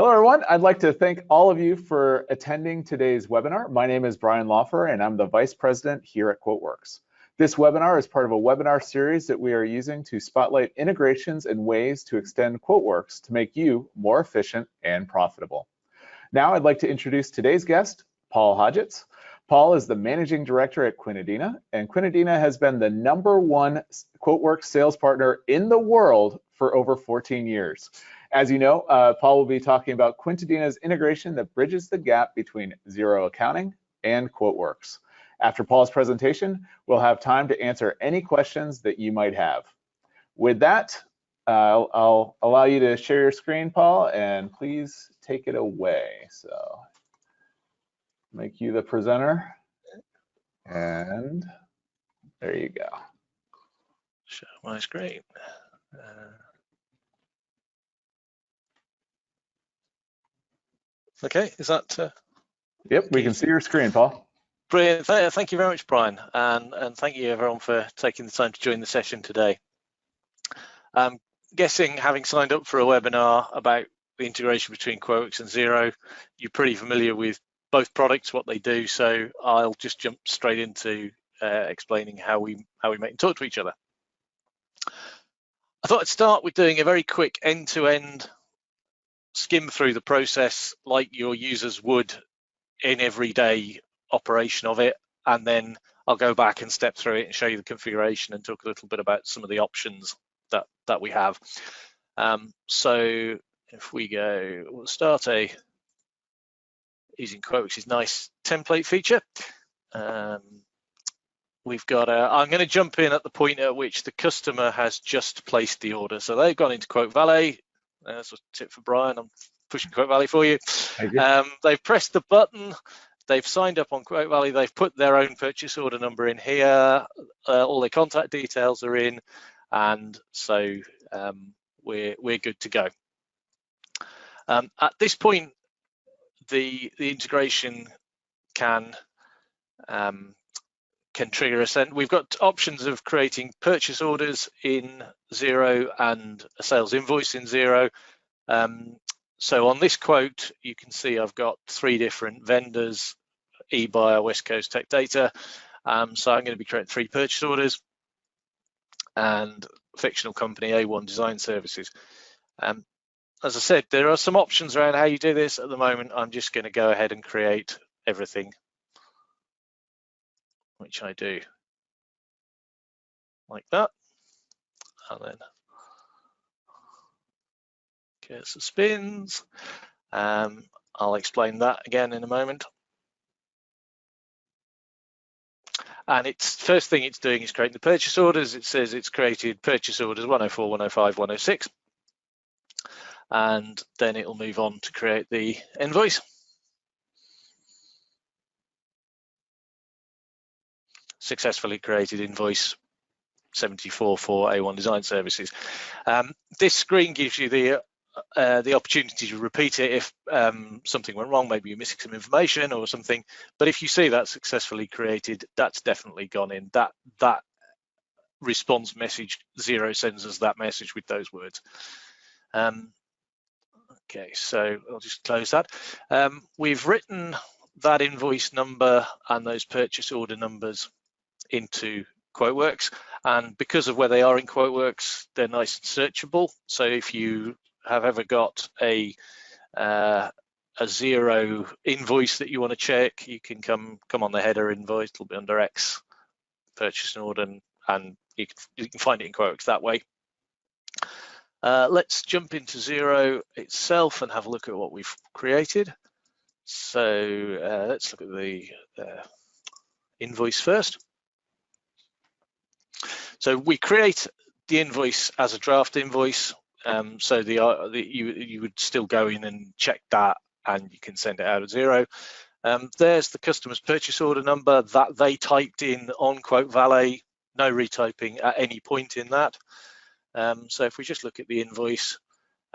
Hello, everyone. I'd like to thank all of you for attending today's webinar. My name is Brian Laufer, and I'm the Vice President here at QuoteWerks. This webinar is part of a webinar series that we are using to spotlight integrations and ways to extend QuoteWerks to make you more efficient and profitable. Now, I'd like to introduce today's guest, Paul Hodgetts. Paul is the Managing Director at Quintadena, and Quintadena has been the #1 QuoteWerks sales partner in the world for over 14 years. As you know, Paul will be talking about Quintadena's integration that bridges the gap between Xero accounting and QuoteWerks. After Paul's presentation, we'll have time to answer any questions that you might have. With that, I'll allow you to share your screen, Paul, and please take it away. So, make you the presenter, and there you go. Share my screen. Okay, is that? Yep, we can see your screen, Paul. Brilliant. Thank you very much, Brian, and thank you everyone for taking the time to join the session today. I'm guessing, having signed up for a webinar about the integration between QuoteWerks and Xero, you're pretty familiar with both products, what they do, so I'll just jump straight into explaining how we make them talk to each other. I thought I'd start with doing a very quick end-to-end skim through the process like your users would in everyday operation of it, and then I'll go back and step through it and show you the configuration and talk a little bit about some of the options that we have. So if we go, we'll start using QuoteWerks' nice template feature. We've got I'm going to jump in at the point at which the customer has just placed the order. So they've gone into QuoteValley. That's a tip for Brian. I'm pushing QuoteValley for you. They've pressed the button. They've signed up on QuoteValley. They've put their own purchase order number in here. All their contact details are in, and so we're good to go. At this point, the integration can trigger a send. We've got options of creating purchase orders in Xero and a sales invoice in Xero. So on this quote, you can see I've got 3 different vendors: eBuyer, West Coast Tech Data. So I'm going to be creating 3 purchase orders, and fictional company A1 Design Services. As I said, there are some options around how you do this. At the moment, I'm just going to go ahead and create everything, which I do like that, and then cursor spins. I'll explain that again in a moment. And it's first thing it's doing is creating the purchase orders. It says it's created purchase orders 104, 105, 106, and then it will move on to create the invoice. Successfully created invoice 74 for A1 Design Services. This screen gives you the opportunity to repeat it if something went wrong. Maybe you're missing some information or something. But if you see that successfully created, that's definitely gone in. That response message, Xero sends us that message with those words. Okay, so I'll just close that. We've written that invoice number and those purchase order numbers into QuoteWerks, and because of where they are in QuoteWerks, they're nice and searchable. So if you have ever got a Xero invoice that you want to check, you can come on the header invoice. It'll be under X purchase order, and you can find it in QuoteWerks that way. Let's jump into Xero itself and have a look at what we've created. So let's look at the invoice first. So we create the invoice as a draft invoice. So you would still go in and check that, and you can send it out of Xero. There's the customer's purchase order number that they typed in on QuoteValley. No retyping at any point in that. So if we just look at the invoice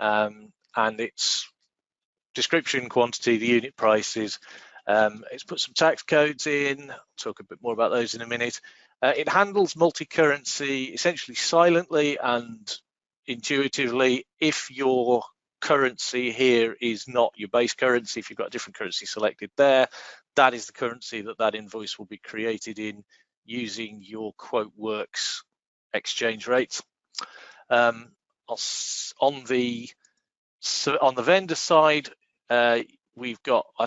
and its description, quantity, the unit prices, it's put some tax codes in. I'll talk a bit more about those in a minute. It handles multi-currency essentially silently and intuitively. If your currency here is not your base currency. If you've got a different currency selected there, that is the currency that that invoice will be created in using your QuoteWerks exchange rates. On the vendor side, I've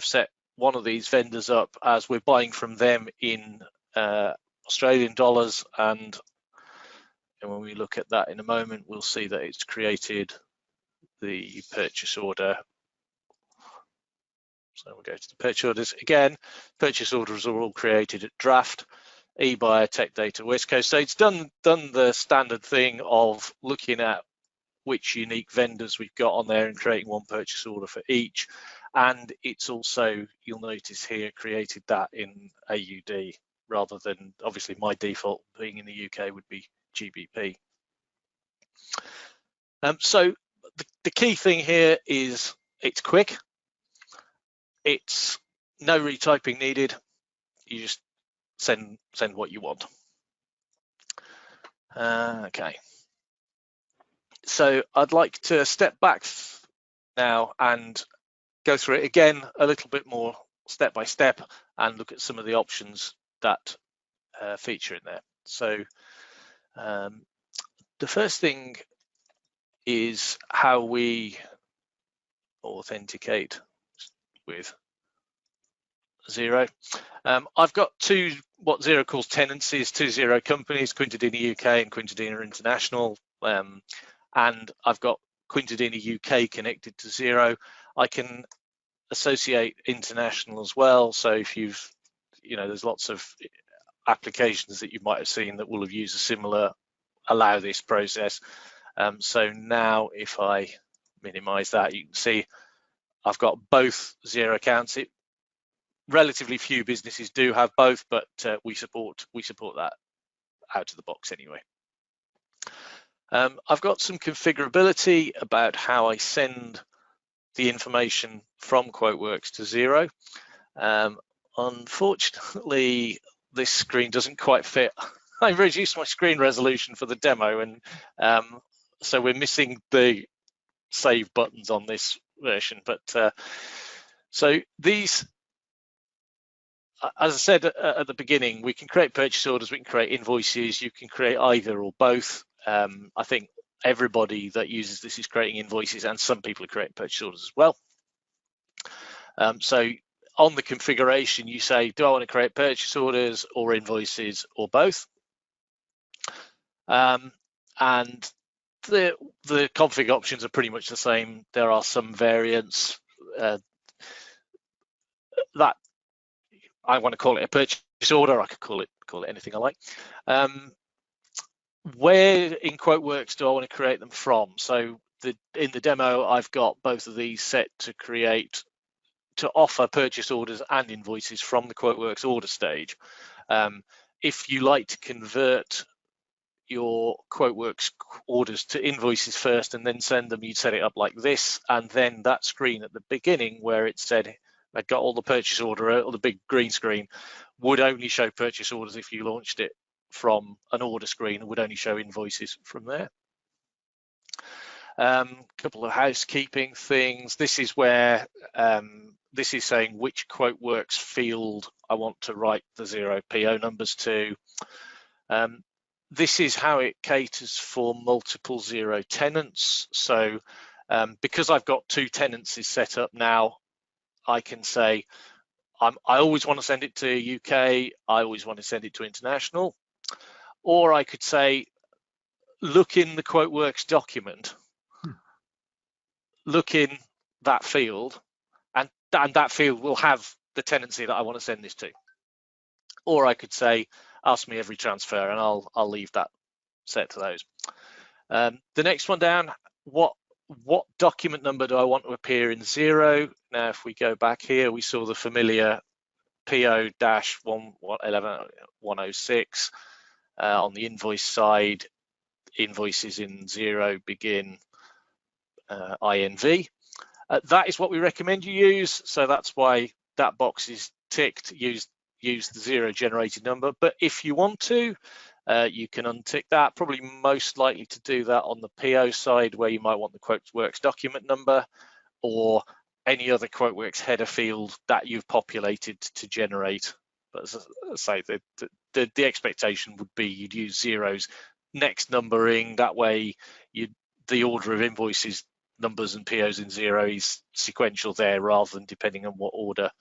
set one of these vendors up as we're buying from them in Australian dollars, and when we look at that in a moment, we'll see that it's created the purchase order. So we'll go to the purchase orders again. Purchase orders are all created at draft, eBuyer, Tech Data, West Coast. So it's done the standard thing of looking at which unique vendors we've got on there and creating one purchase order for each. And it's also, you'll notice here, created that in AUD rather than, obviously my default being in the UK would be GBP. So the key thing here is it's quick. It's no retyping needed. You just send what you want. Okay. So I'd like to step back now and go through it again a little bit more step by step and look at some of the options that feature in there. So the first thing is how we authenticate with Xero. I've got two, what Xero calls tenancies, two Xero companies, Quintadena UK and Quintadena International, and I've got Quintadena UK connected to Xero. I can associate international as well. So if there's lots of applications that you might have seen that will have used a similar allow this process. So now if I minimize that, you can see I've got both Xero accounts. Relatively few businesses do have both, but we support that out of the box anyway. I've got some configurability about how I send the information from QuoteWerks to Xero. Unfortunately, this screen doesn't quite fit. I reduced my screen resolution for the demo, and so we're missing the save buttons on this version. But so these, as I said at the beginning, we can create purchase orders, we can create invoices, you can create either or both. I think everybody that uses this is creating invoices, and some people are creating purchase orders as well. So on the configuration, you say, do I want to create purchase orders or invoices or both? And the config options are pretty much the same. There are some variants that I want to call it a purchase order. I could call it anything I like. Where in QuoteWerks do I want to create them from? So in the demo, I've got both of these set to offer purchase orders and invoices from the QuoteWerks order stage. If you like to convert your QuoteWerks orders to invoices first and then send them, you'd set it up like this, and then that screen at the beginning where it said I'd got all the purchase order, or the big green screen, would only show purchase orders if you launched it from an order screen, and would only show invoices from there. Couple of housekeeping things. This is where this is saying which QuoteWerks field I want to write the Xero PO numbers to. This is how it caters for multiple Xero tenants. So because I've got two tenancies set up now, I can say I always want to send it to UK, I always want to send it to international. Or I could say, look in the QuoteWerks document, look in that field, and that field will have the tenancy that I want to send this to. Or I could say, ask me every transfer, and I'll leave that set to those. The next one down, what document number do I want to appear in Xero? Now, if we go back here, we saw the familiar PO-11106. On the invoice side, invoices in Xero begin INV. That is what we recommend you use, so that's why that box is ticked. Use the Xero generated number. But if you want to, you can untick that. Probably most likely to do that on the PO side, where you might want the QuoteWerks document number or any other QuoteWerks header field that you've populated to generate. But as I say, the expectation would be you'd use Xero's next numbering. That way, the order of invoices, numbers and POs in Xero is sequential there, rather than depending on what order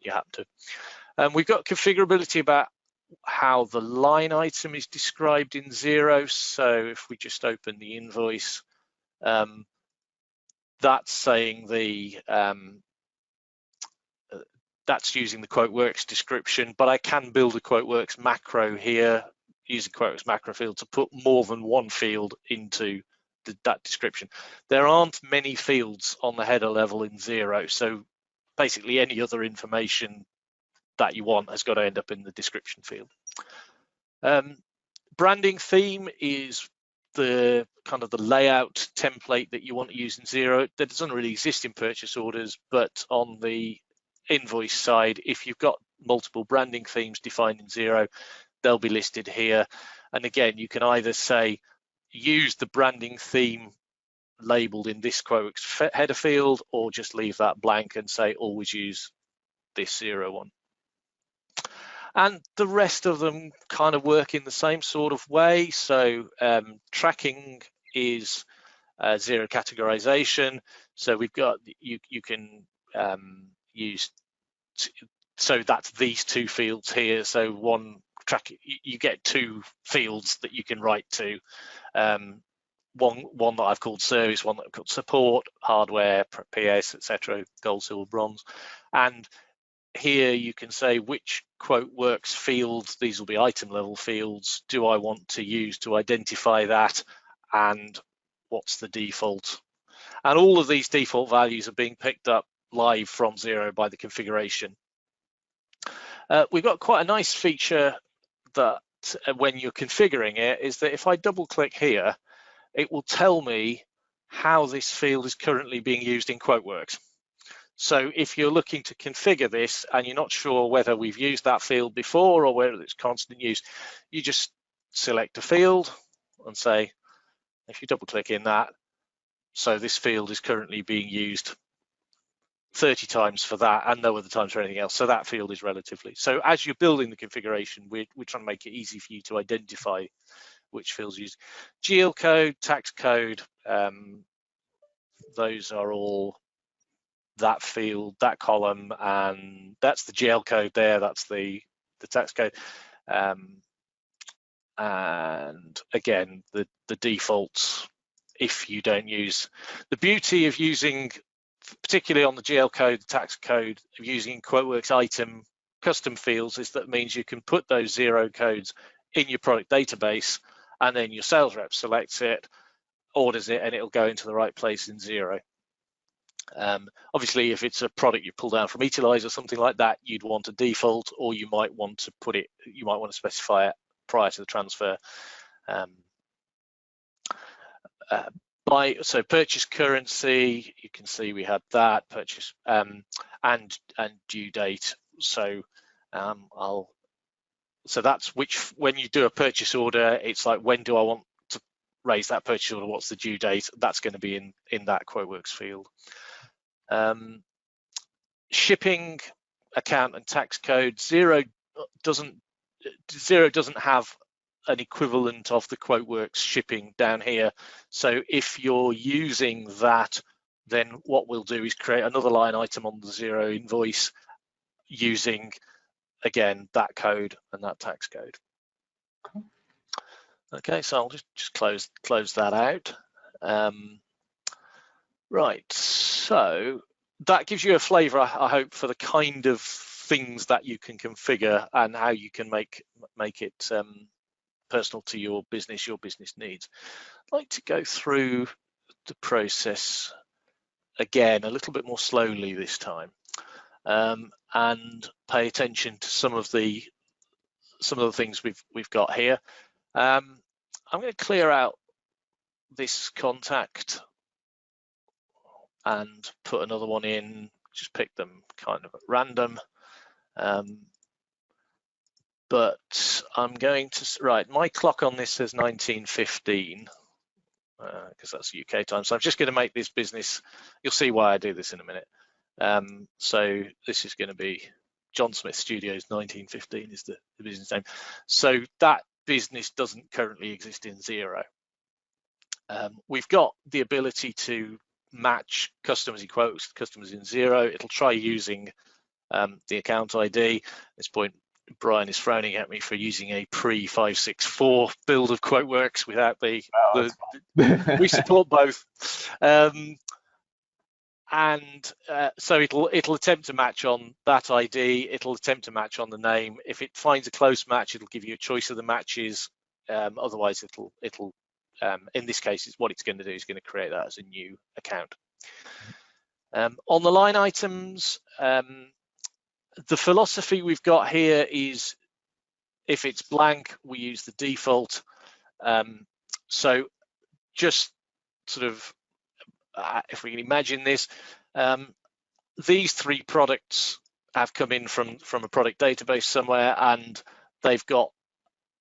you happen to. We've got configurability about how the line item is described in Xero. So if we just open the invoice, that's saying that's using the QuoteWerks description, but I can build a QuoteWerks macro here using QuoteWerks macro field to put more than one field into that description. There aren't many fields on the header level in Xero, so basically any other information that you want has got to end up in the description field. Branding theme is the kind of the layout template that you want to use in Xero. That doesn't really exist in purchase orders, but on the invoice side, if you've got multiple branding themes defined in Xero, they'll be listed here. And again, you can either say use the branding theme labeled in this QuoteWerks header field, or just leave that blank and say always use this Xero one. And the rest of them kind of work in the same sort of way. So tracking is Xero categorization. So we've got, you can use, so that's these two fields here. So one track, you get two fields that you can write to. One that I've called service, one that I've called support, hardware, PS, etc., gold, silver, bronze. And here you can say which QuoteWerks fields, these will be item level fields, do I want to use to identify that, and what's the default. And all of these default values are being picked up live from Xero by the configuration. We've got quite a nice feature that when you're configuring it is that if I double click here, it will tell me how this field is currently being used in QuoteWerks. So if you're looking to configure this and you're not sure whether we've used that field before or whether it's constant use, you just select a field and say, if you double click in that, so this field is currently being used 30 times for that and no other times for anything else. So that field is relatively. So as you're building the configuration, we're trying to make it easy for you to identify which fields used. GL code, tax code, those are all that field, that column, and that's the GL code there, that's the tax code. And again, the defaults, if you don't use, the beauty of using, particularly on the GL code, the tax code, of using QuoteWerks item custom fields, is that means you can put those Xero codes in your product database, and then your sales rep selects it, orders it, and it'll go into the right place in Xero. Obviously, if it's a product you pull down from Etilize or something like that, you'd want a default, or you might want to put it, you might want to specify it prior to the transfer. So purchase currency, you can see we had that purchase and due date. So so that's when you do a purchase order, it's like, when do I want to raise that purchase order? What's the due date? That's going to be in that QuoteWerks field. Shipping, account and tax code. Xero doesn't have an equivalent of the QuoteWerks shipping down here. So if you're using that, then what we'll do is create another line item on the Xero invoice using, again, that code and that tax code. Okay, so I'll just close that out. Right, so that gives you a flavor, I hope, for the kind of things that you can configure and how you can make it personal to your business needs. I'd like to go through the process again a little bit more slowly this time, and pay attention to some of the things we've got here. I'm going to clear out this contact and put another one in, just pick them kind of at random. but I'm going to, right, my clock on this says 19:15, because that's UK time. So I'm just going to make this business, you'll see why I do this in a minute. So this is going to be John Smith Studios 19:15 is the business name. So that business doesn't currently exist in Xero. We've got the ability to match customers in quotes, customers in Xero. It'll try using the account ID. At this point, Brian is frowning at me for using a pre-564 build of QuoteWerks without the we support both. So it'll attempt to match on that ID. It'll attempt to match on the name. If it finds a close match, it'll give you a choice of the matches. Otherwise, it'll in this case, what it's going to do is going to create that as a new account. On the line items, the philosophy we've got here is if it's blank, we use the default. So just sort of, if we can imagine this, these three products have come in from a product database somewhere, and they've got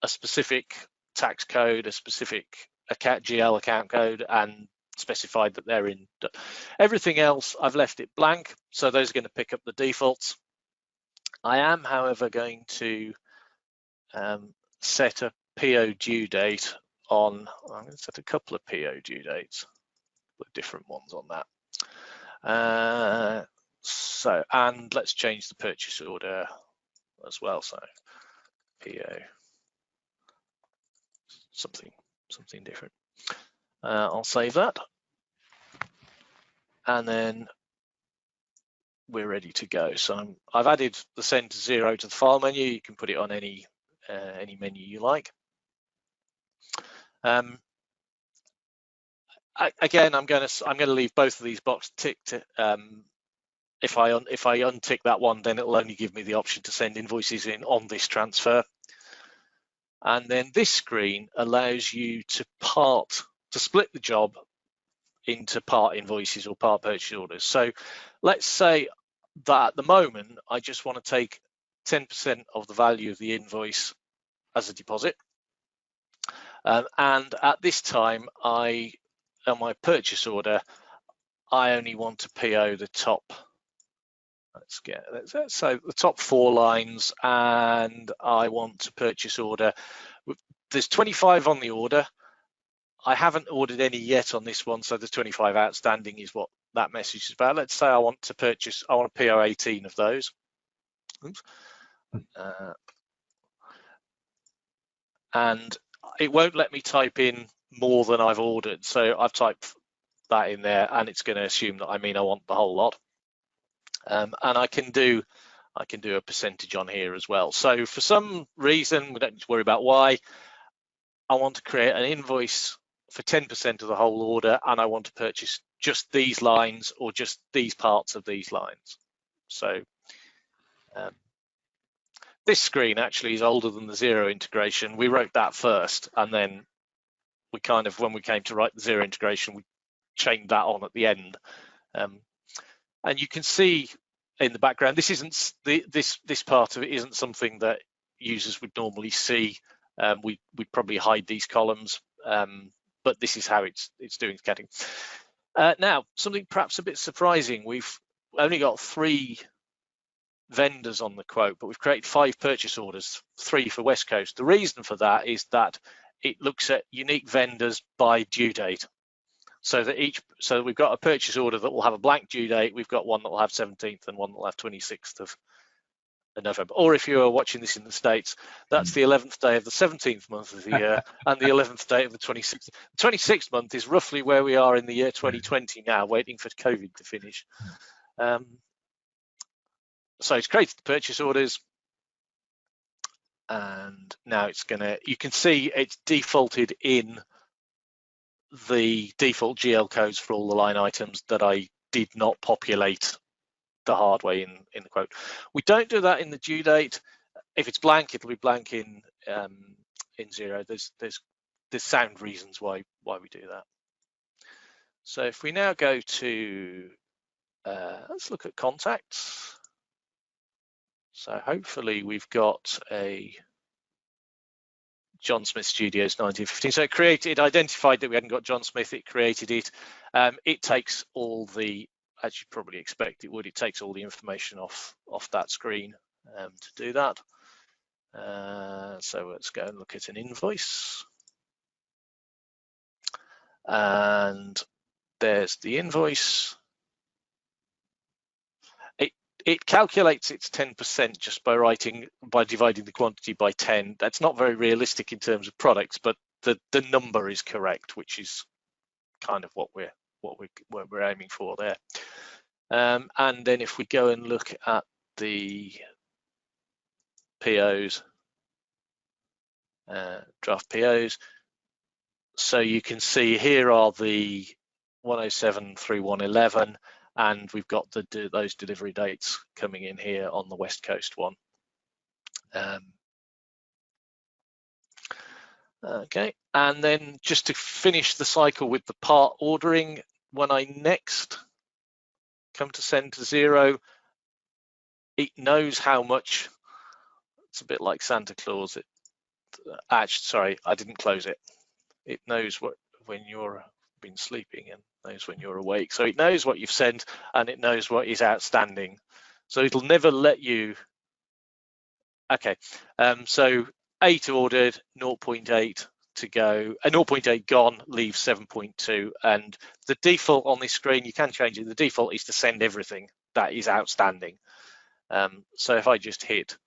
a specific tax code, a specific GL account code, and specified that they're in. Everything else, I've left it blank, so those are going to pick up the defaults. I am, however, going to set a PO due date on, I'm going to set a couple of PO due dates, with different ones on that. So, and let's change the purchase order as well. So PO, something different. I'll save that. And then we're ready to go. So I've added the send to Xero to the file menu. You can put it on any menu you like. Again, I'm going to leave both of these boxes ticked. If I untick that one, then it'll only give me the option to send invoices in on this transfer. And then this screen allows you to split the job into part invoices or part purchase orders. So let's say that at the moment, I just want to take 10% of the value of the invoice as a deposit. And at this time, on my purchase order, I only want to PO the top, so the top 4 lines, and I want to purchase order. There's 25 on the order. I haven't ordered any yet on this one, so the 25 outstanding is what that message is about. Let's say I want to PO 18 of those. Oops. And it won't let me type in more than I've ordered. So I've typed that in there, and it's going to assume that I want the whole lot. And I can do a percentage on here as well. So for some reason, we don't need to worry about why, I want to create an invoice for 10% of the whole order, and I want to purchase just these lines or just these parts of these lines. So this screen actually is older than the Xero integration. We wrote that first, and then we when we came to write the Xero integration, we chained that on at the end. And you can see in the background, this isn't this part of it isn't something that users would normally see. We'd probably hide these columns, but this is how it's doing scanning. Now, something perhaps a bit surprising. We've only got 3 vendors on the quote, but we've created 5 purchase orders, 3 for West Coast. The reason for that is that it looks at unique vendors by due date. So that we've got a purchase order that will have a blank due date. We've got one that will have 17th and one that will have 26th of November. Or if you are watching this in the States, that's the 11th day of the 17th month of the year and the 11th day of the 26th. The 26th month is roughly where we are in the year 2020 now, waiting for COVID to finish. So it's created the purchase orders, and now you can see it's defaulted in the default GL codes for all the line items that I did not populate the hard way in the quote. We don't do that in the due date. If it's blank, it'll be blank in Xero. There's sound reasons why we do that. So if we now go to let's look at contacts. So hopefully we've got a John Smith Studios 1915. So it identified that we hadn't got John Smith, it created it. It takes all the, as you probably expect it would, it takes all the information off that screen to do that. So let's go and look at an invoice. And there's the invoice. It calculates its 10% just by dividing the quantity by 10. That's not very realistic in terms of products, but the number is correct, which is kind of what we're aiming for there. And then if we go and look at the POs, draft POs, so you can see here are the 107 through 111. And we've got those delivery dates coming in here on the West Coast one. Okay, and then just to finish the cycle with the part ordering, when I next come to send to Xero, it knows how much. It's a bit like Santa Claus. Sorry, I didn't close it. It knows when you're been sleeping and knows when you're awake. So it knows what you've sent and it knows what is outstanding. So it'll never let you. Okay, so 8 ordered, 0.8 to go, 0.8 gone, leaves 7.2. And the default on this screen, you can change it. The default is to send everything that is outstanding. So if I just hit,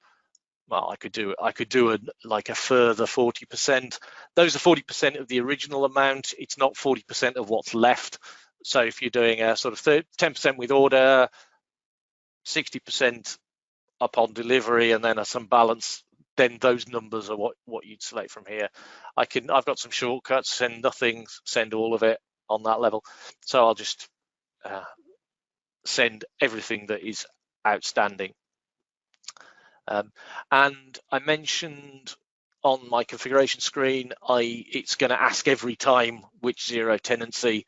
well, I could do like a further 40%. Those are 40% of the original amount. It's not 40% of what's left. So if you're doing a sort of 10% with order, 60% upon delivery, and then some balance, then those numbers are what you'd select from here. I've got some shortcuts: send nothing, send all of it on that level. So I'll just send everything that is outstanding. And I mentioned on my configuration screen, it's going to ask every time which Xero tenancy.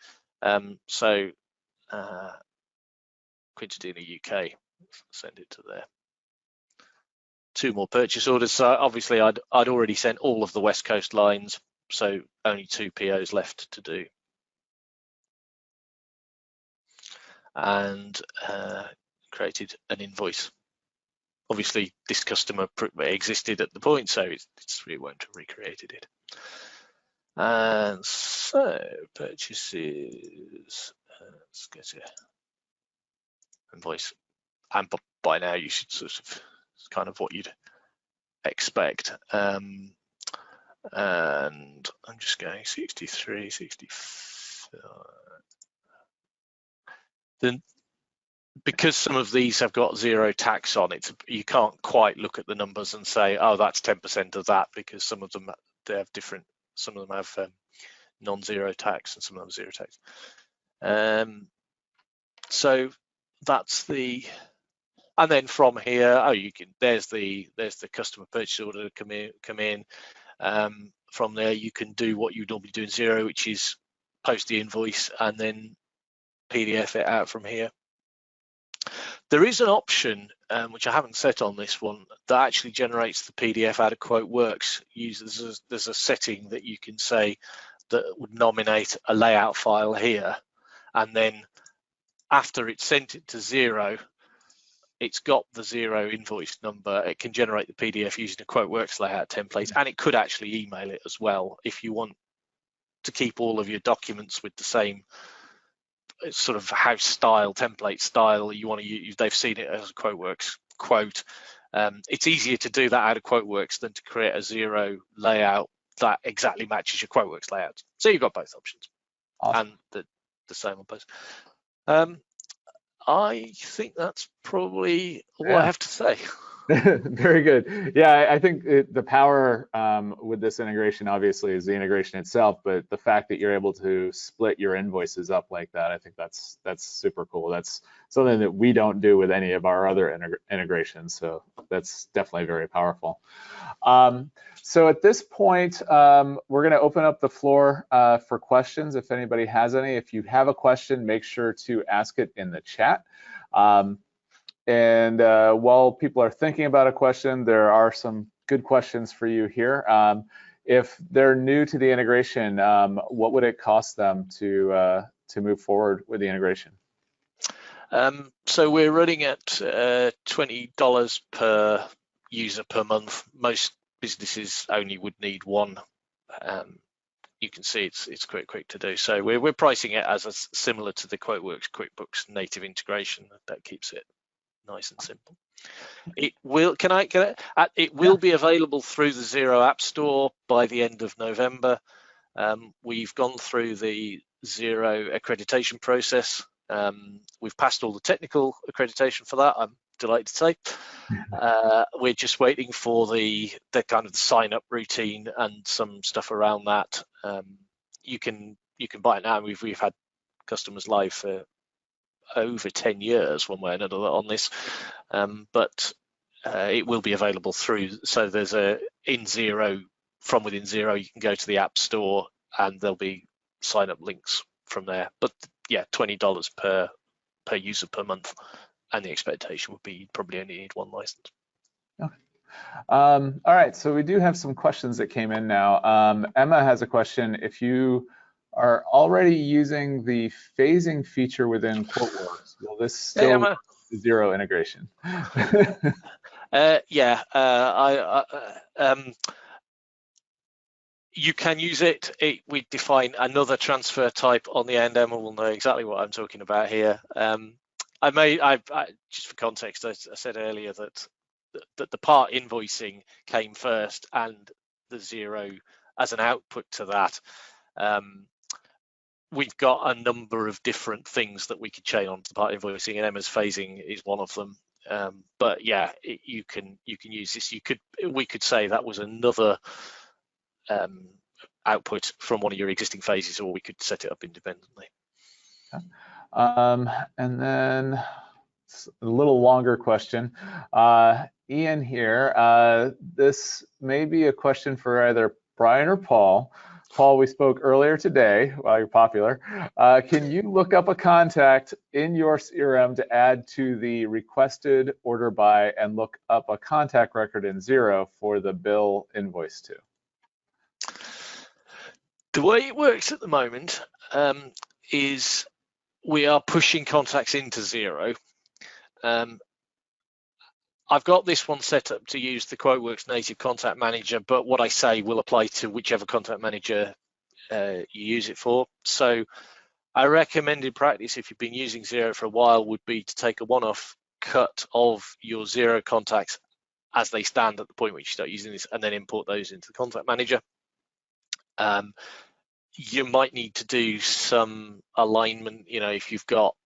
So Quintadena UK, send it to there. 2 more purchase orders. So obviously I'd already sent all of the West Coast lines, so only 2 POs left to do. And created an invoice. Obviously, this customer existed at the point, so it won't have recreated it. And so purchases, let's get to invoice. And by now you should sort of, it's kind of what you'd expect. And I'm just going 63, 64. Then, because some of these have got Xero tax on it, you can't quite look at the numbers and say, oh, that's 10% of that, because some of them, they have different, some of them have non-Xero tax and some of them have Xero tax. So that's the, and then from here, oh, you can, there's the customer purchase order come in. From there, you can do what you normally do in Xero, which is post the invoice and then PDF it out from here. There is an option, which I haven't set on this one, that actually generates the PDF out of QuoteWerks. There's a setting that you can say that would nominate a layout file here, and then after it's sent it to Xero, it's got the Xero invoice number. It can generate the PDF using a QuoteWerks layout template, and it could actually email it as well if you want to keep all of your documents with the same sort of house style, template style you want to use. They've seen it as a QuoteWerks quote. It's easier to do that out of QuoteWerks than to create a Xero layout that exactly matches your QuoteWerks layout. So you've got both options. Awesome. And the same on both. I think that's probably all I have to say. Very good. Yeah, I think the power with this integration obviously is the integration itself, but the fact that you're able to split your invoices up like that, I think that's super cool. That's something that we don't do with any of our other integrations, so that's definitely very powerful. So at this point, we're going to open up the floor for questions. If anybody has any, if you have a question, make sure to ask it in the chat. And while people are thinking about a question, there are some good questions for you here. if they're new to the integration, what would it cost them to move forward with the integration? So we're running at $20 per user per month. Most businesses only would need one. You can see it's quick to do. So we're pricing it as similar to the QuoteWerks QuickBooks native integration. That keeps it nice and simple. It will it will be available through the Xero App Store by the end of November. We've gone through the Xero accreditation process. We've passed all the technical accreditation for that, I'm delighted to say. We're just waiting for the kind of sign up routine and some stuff around that. You can buy it now. We've had customers live for over 10 years one way or another on this, but it will be available through. So there's in Xero, from within Xero, you can go to the App Store and there'll be sign up links from there. But yeah, $20 per user per month, and the expectation would be you'd probably only need one license. Okay. All right, so we do have some questions that came in now. Emma has a question. If you are already using the phasing feature within QuoteWerks, will this still work with the Xero integration? You can use it. We define another transfer type on the end. Emma will know exactly what I'm talking about here. Just for context, I said earlier that the part invoicing came first, and the Xero as an output to that. We've got a number of different things that we could chain onto the part invoicing, and Emma's phasing is one of them. But yeah, you can use this. We could say that was another output from one of your existing phases, or we could set it up independently. Okay. And then a little longer question. Ian here, this may be a question for either Brian or Paul. Paul, we spoke earlier today, while you're popular. Can you look up a contact in your CRM to add to the requested order by and look up a contact record in Xero for the bill invoice to? The way it works at the moment is we are pushing contacts into Xero. I've got this one set up to use the QuoteWerks native contact manager, but what I say will apply to whichever contact manager you use it for. So I recommended practice, if you've been using Xero for a while, would be to take a one-off cut of your Xero contacts as they stand at the point where you start using this, and then import those into the contact manager. You might need to do some alignment, if you've got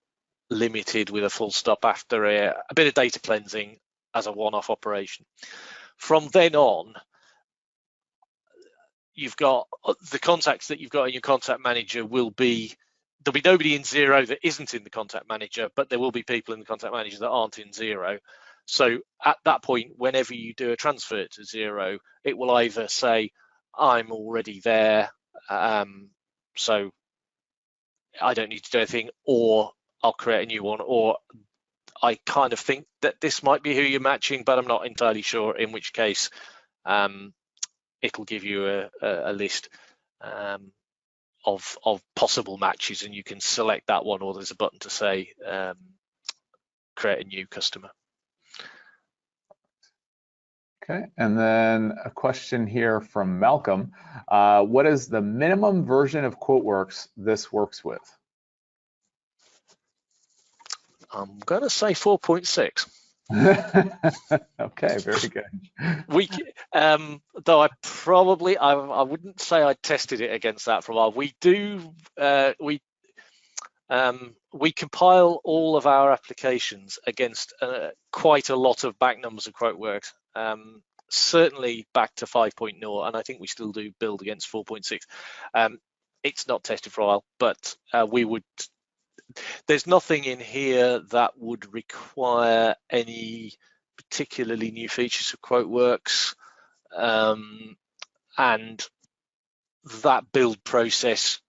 limited with a full stop after a bit of data cleansing as a one-off operation. From then on, you've got the contacts that you've got in your contact manager there'll be nobody in Xero that isn't in the contact manager, but there will be people in the contact manager that aren't in Xero. So at that point, whenever you do a transfer to Xero, it will either say, I'm already there, so I don't need to do anything, or I'll create a new one, or I kind of think that this might be who you're matching, but I'm not entirely sure, in which case it'll give you a list of possible matches, and you can select that one, or there's a button to say create a new customer. Okay, and then a question here from Malcolm. What is the minimum version of QuoteWerks this works with? I'm going to say 4.6. Okay, very good. Though I wouldn't say I tested it against that for a while. We compile all of our applications against quite a lot of back numbers of QuoteWerks, certainly back to 5.0, and I think we still do build against 4.6. It's not tested for a while, but there's nothing in here that would require any particularly new features of QuoteWerks, and that build process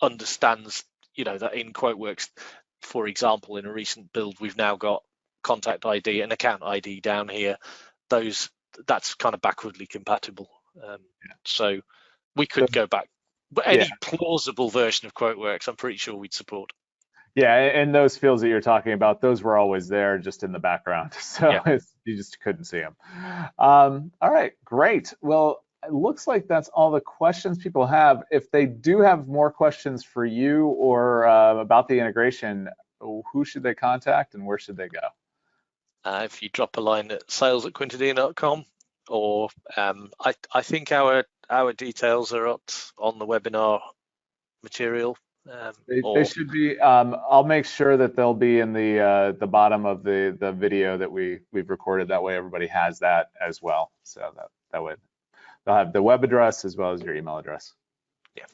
understands, that in QuoteWerks, for example, in a recent build, we've now got contact ID and account ID down here. That's kind of backwardly compatible So we could go back, but any Yeah. plausible version of QuoteWerks, I'm pretty sure we'd support. Yeah, and those fields that you're talking about, those were always there, just in the background, so Yeah. you just couldn't see them. All right, great. Well, it looks like that's all the questions people have. If they do have more questions for you or about the integration, who should they contact and where should they go? If you drop a line at sales@quintadena.com, or I think our details are up on the webinar material. They should be. I'll make sure that they'll be in the bottom of the video that we've recorded. That way, everybody has that as well. So that way, they'll have the web address as well as your email address. Yeah.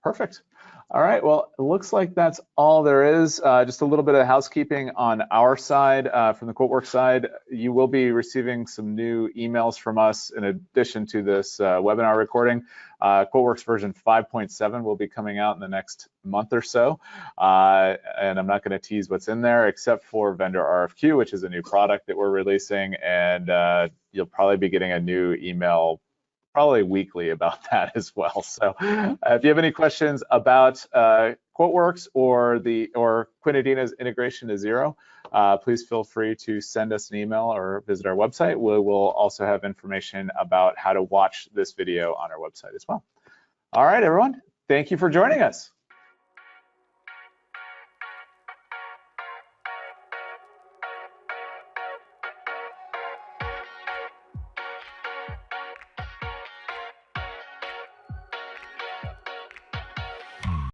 Perfect. All right, well, it looks like that's all there is. Just a little bit of housekeeping on our side, from the QuoteWerks side. You will be receiving some new emails from us in addition to this webinar recording. QuoteWerks version 5.7 will be coming out in the next month or so. And I'm not going to tease what's in there except for Vendor RFQ, which is a new product that we're releasing. And you'll probably be getting a new email probably weekly about that as well. So if you have any questions about QuoteWerks or Quintadena's integration to Xero, please feel free to send us an email or visit our website. We will also have information about how to watch this video on our website as well. All right, everyone. Thank you for joining us.